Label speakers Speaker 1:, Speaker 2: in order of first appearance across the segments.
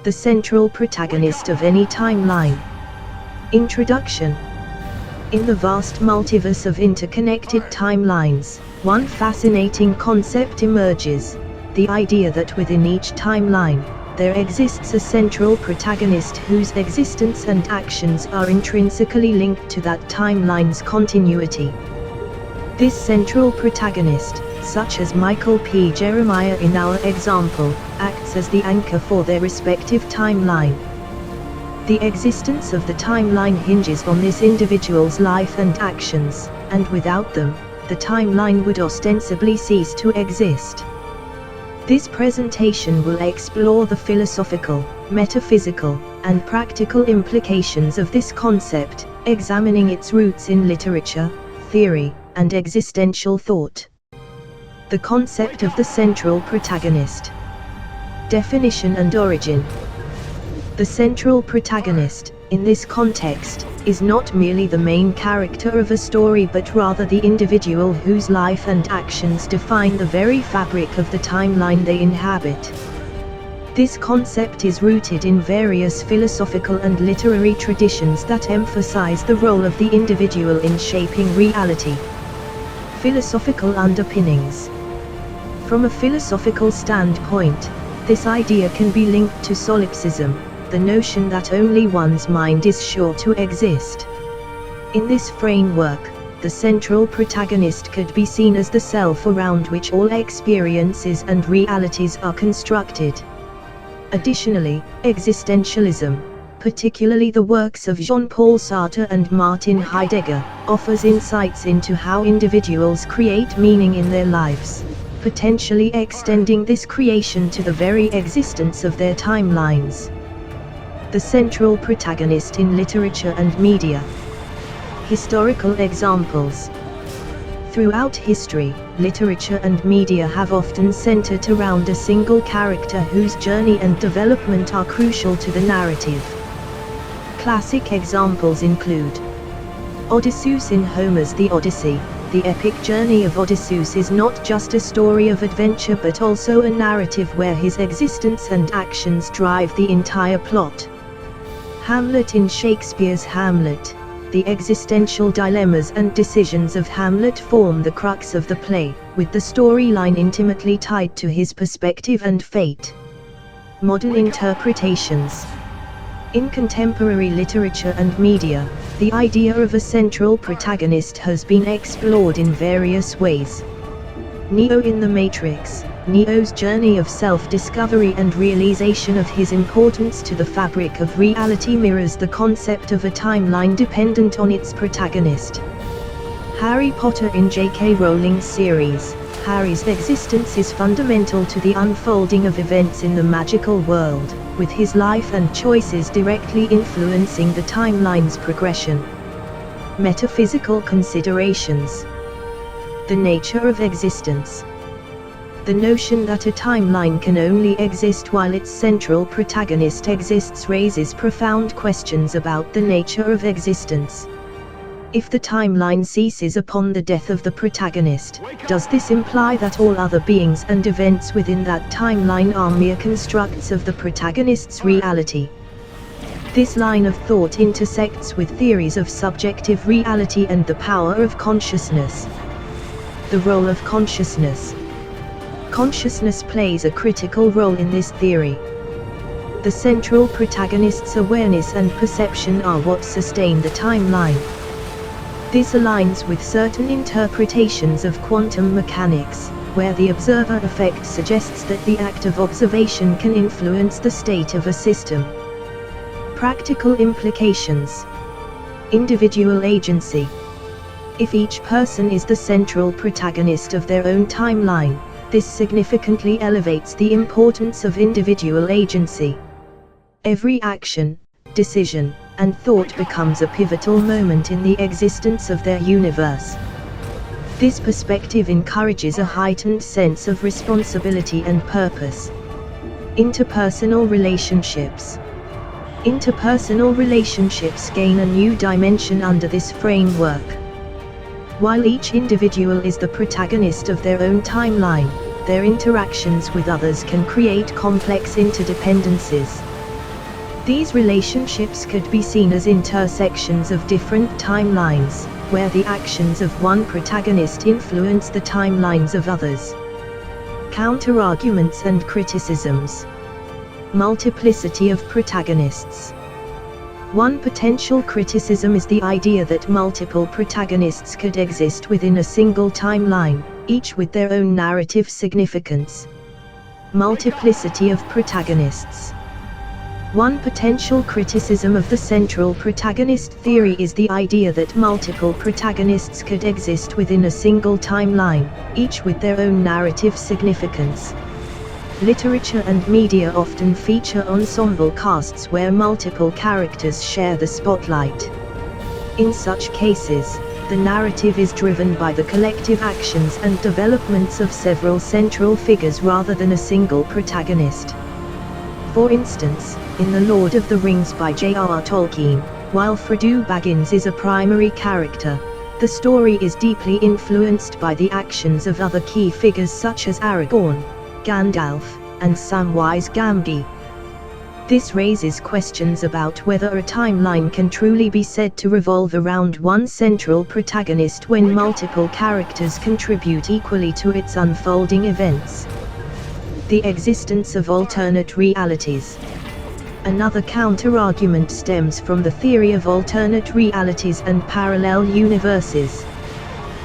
Speaker 1: the central protagonist of any timeline. Introduction. In the vast multiverse of interconnected timelines, one fascinating concept emerges: the idea that within each timeline, there exists a central protagonist whose existence and actions are intrinsically linked to that timeline's continuity. This central protagonist, such as Michael P. Jeremiah in our example, acts as the anchor for their respective timeline. The existence of the timeline hinges on this individual's life and actions, and without them, the timeline would ostensibly cease to exist. This presentation will explore the philosophical, metaphysical, and practical implications of this concept, examining its roots in literature, theory, and existential thought. The concept of the central protagonist. Definition and origin. The central protagonist, in this context, is not merely the main character of a story but rather the individual whose life and actions define the very fabric of the timeline they inhabit. This concept is rooted in various philosophical and literary traditions that emphasize the role of the individual in shaping reality. Philosophical underpinnings. From a philosophical standpoint, this idea can be linked to solipsism, the notion that only one's mind is sure to exist. In this framework, the central protagonist could be seen as the self around which all experiences and realities are constructed. Additionally, existentialism, particularly the works of Jean-Paul Sartre and Martin Heidegger, offers insights into how individuals create meaning in their lives, potentially extending this creation to the very existence of their timelines. The central protagonist in literature and media. Historical examples. Throughout history, literature and media have often centered around a single character whose journey and development are crucial to the narrative. Classic examples include Odysseus in Homer's The Odyssey. The epic journey of Odysseus is not just a story of adventure but also a narrative where his existence and actions drive the entire plot. Hamlet in Shakespeare's Hamlet. The existential dilemmas and decisions of Hamlet form the crux of the play, with the storyline intimately tied to his perspective and fate. Modern interpretations. In contemporary literature and media, the idea of a central protagonist has been explored in various ways. Neo in The Matrix. Neo's journey of self-discovery and realization of his importance to the fabric of reality mirrors the concept of a timeline dependent on its protagonist. Harry Potter in J.K. Rowling's series. Harry's existence is fundamental to the unfolding of events in the magical world, with his life and choices directly influencing the timeline's progression. Metaphysical considerations. The nature of existence. The notion that a timeline can only exist while its central protagonist exists raises profound questions about the nature of existence. If the timeline ceases upon the death of the protagonist, does this imply that all other beings and events within that timeline are mere constructs of the protagonist's reality? This line of thought intersects with theories of subjective reality and the power of consciousness. The role of consciousness. Consciousness plays a critical role in this theory. The central protagonist's awareness and perception are what sustain the timeline. This aligns with certain interpretations of quantum mechanics, where the observer effect suggests that the act of observation can influence the state of a system. Practical implications. Individual agency. If each person is the central protagonist of their own timeline, this significantly elevates the importance of individual agency. Every action, decision, and thought becomes a pivotal moment in the existence of their universe. This perspective encourages a heightened sense of responsibility and purpose. Interpersonal relationships. Interpersonal relationships gain a new dimension under this framework. While each individual is the protagonist of their own timeline, their interactions with others can create complex interdependencies. These relationships could be seen as intersections of different timelines, where the actions of one protagonist influence the timelines of others. Counterarguments and criticisms. Multiplicity of protagonists. One potential criticism is the idea that multiple protagonists could exist within a single timeline, each with their own narrative significance. Multiplicity of protagonists. One potential criticism of the central protagonist theory is the idea that multiple protagonists could exist within a single timeline, each with their own narrative significance. Literature and media often feature ensemble casts where multiple characters share the spotlight. In such cases, the narrative is driven by the collective actions and developments of several central figures rather than a single protagonist. For instance, in The Lord of the Rings by J.R.R. Tolkien, while Frodo Baggins is a primary character, the story is deeply influenced by the actions of other key figures such as Aragorn, Gandalf, and Samwise Gamgee. This raises questions about whether a timeline can truly be said to revolve around one central protagonist when multiple characters contribute equally to its unfolding events. The existence of alternate realities. Another counter-argument stems from the theory of alternate realities and parallel universes.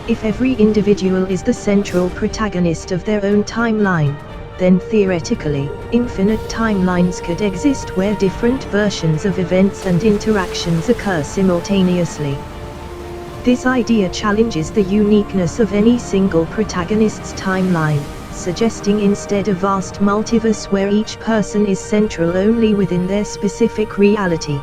Speaker 1: If every individual is the central protagonist of their own timeline, then theoretically, infinite timelines could exist where different versions of events and interactions occur simultaneously. This idea challenges the uniqueness of any single protagonist's timeline, suggesting instead a vast multiverse where each person is central only within their specific reality.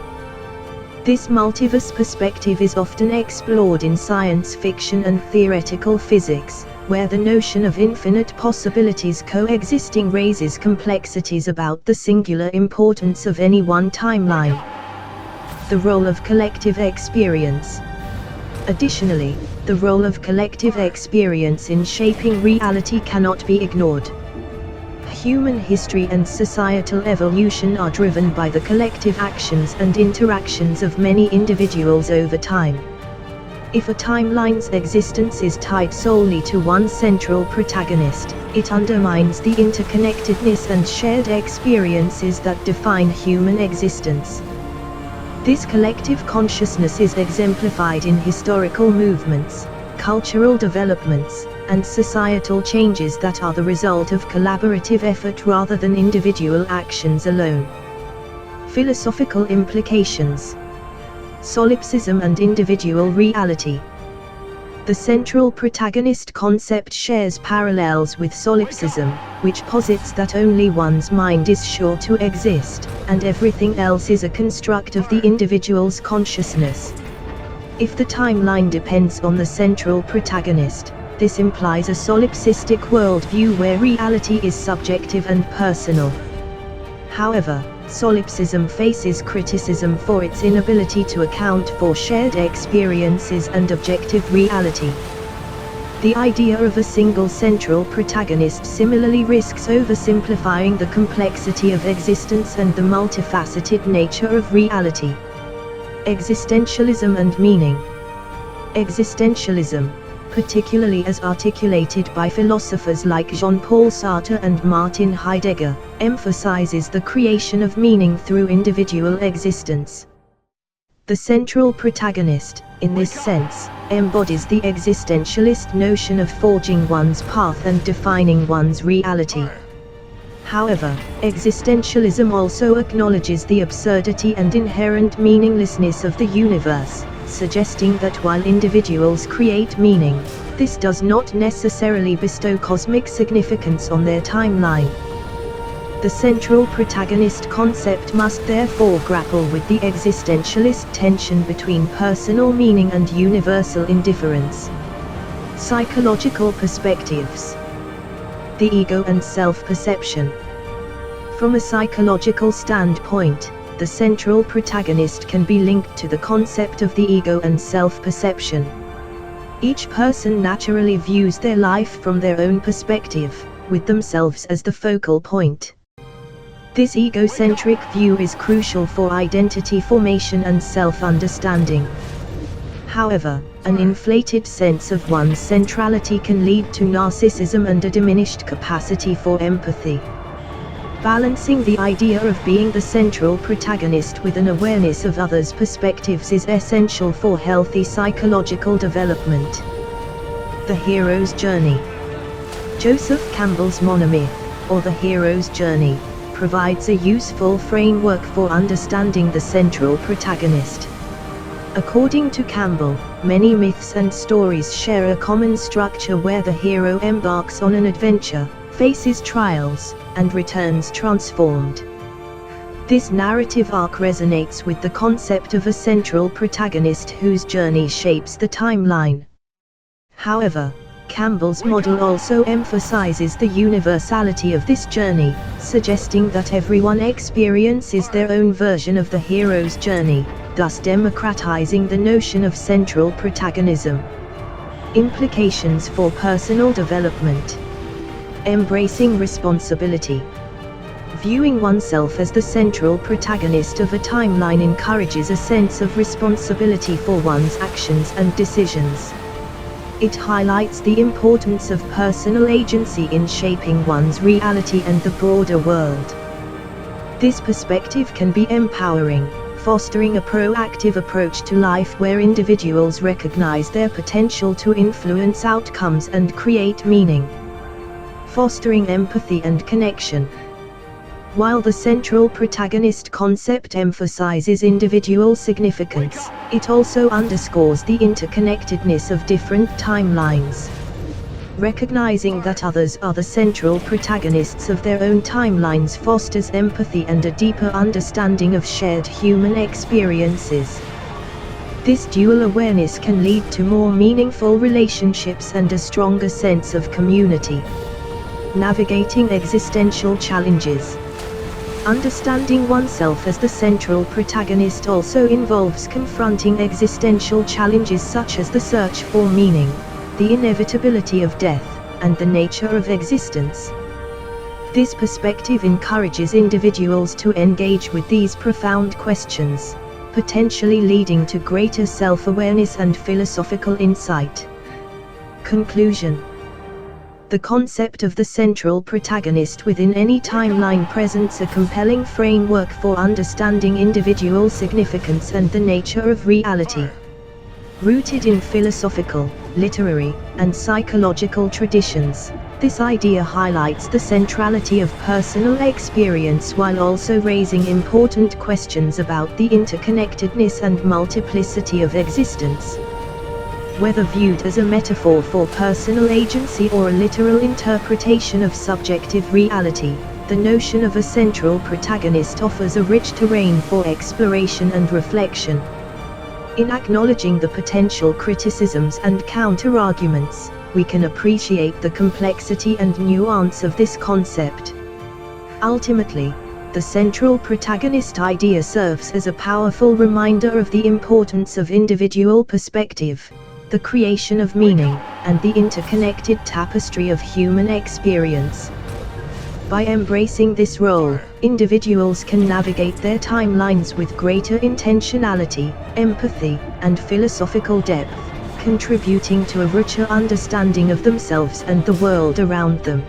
Speaker 1: This multiverse perspective is often explored in science fiction and theoretical physics, where the notion of infinite possibilities coexisting raises complexities about the singular importance of any one timeline. The role of collective experience. Additionally, the role of collective experience in shaping reality cannot be ignored. Human history and societal evolution are driven by the collective actions and interactions of many individuals over time. If a timeline's existence is tied solely to one central protagonist, it undermines the interconnectedness and shared experiences that define human existence. This collective consciousness is exemplified in historical movements, cultural developments, and societal changes that are the result of collaborative effort rather than individual actions alone. Philosophical implications. Solipsism and individual reality. The central protagonist concept shares parallels with solipsism, which posits that only one's mind is sure to exist, and everything else is a construct of the individual's consciousness. If the timeline depends on the central protagonist, this implies a solipsistic worldview where reality is subjective and personal. However, solipsism faces criticism for its inability to account for shared experiences and objective reality. The idea of a single central protagonist similarly risks oversimplifying the complexity of existence and the multifaceted nature of reality. Existentialism and meaning. Existentialism, particularly as articulated by philosophers like Jean-Paul Sartre and Martin Heidegger, emphasizes the creation of meaning through individual existence. The central protagonist, in this sense, embodies the existentialist notion of forging one's path and defining one's reality. However, existentialism also acknowledges the absurdity and inherent meaninglessness of the universe, suggesting that while individuals create meaning, this does not necessarily bestow cosmic significance on their timeline. The central protagonist concept must therefore grapple with the existentialist tension between personal meaning and universal indifference. Psychological perspectives. The ego and self-perception. From a psychological standpoint, the central protagonist can be linked to the concept of the ego and self-perception. Each person naturally views their life from their own perspective, with themselves as the focal point. This egocentric view is crucial for identity formation and self-understanding. However, an inflated sense of one's centrality can lead to narcissism and a diminished capacity for empathy. Balancing the idea of being the central protagonist with an awareness of others' perspectives is essential for healthy psychological development. The Hero's Journey. Joseph Campbell's monomyth, or The Hero's Journey, provides a useful framework for understanding the central protagonist. According to Campbell, many myths and stories share a common structure where the hero embarks on an adventure, faces trials, and returns transformed. This narrative arc resonates with the concept of a central protagonist whose journey shapes the timeline. However, Campbell's model also emphasizes the universality of this journey, suggesting that everyone experiences their own version of the hero's journey, thus democratizing the notion of central protagonism. Implications for personal development. Embracing responsibility. Viewing oneself as the central protagonist of a timeline encourages a sense of responsibility for one's actions and decisions. It highlights the importance of personal agency in shaping one's reality and the broader world. This perspective can be empowering, fostering a proactive approach to life where individuals recognize their potential to influence outcomes and create meaning. Fostering empathy and connection. While the central protagonist concept emphasizes individual significance, it also underscores the interconnectedness of different timelines. Recognizing that others are the central protagonists of their own timelines fosters empathy and a deeper understanding of shared human experiences. This dual awareness can lead to more meaningful relationships and a stronger sense of community. Navigating existential challenges. Understanding oneself as the central protagonist also involves confronting existential challenges such as the search for meaning, the inevitability of death, and the nature of existence. This perspective encourages individuals to engage with these profound questions, potentially leading to greater self-awareness and philosophical insight. Conclusion. The concept of the central protagonist within any timeline presents a compelling framework for understanding individual significance and the nature of reality. Rooted in philosophical, literary, and psychological traditions, this idea highlights the centrality of personal experience while also raising important questions about the interconnectedness and multiplicity of existence. Whether viewed as a metaphor for personal agency or a literal interpretation of subjective reality, the notion of a central protagonist offers a rich terrain for exploration and reflection. In acknowledging the potential criticisms and counterarguments, we can appreciate the complexity and nuance of this concept. Ultimately, the central protagonist idea serves as a powerful reminder of the importance of individual perspective, the creation of meaning, and the interconnected tapestry of human experience. By embracing this role, individuals can navigate their timelines with greater intentionality, empathy, and philosophical depth, contributing to a richer understanding of themselves and the world around them.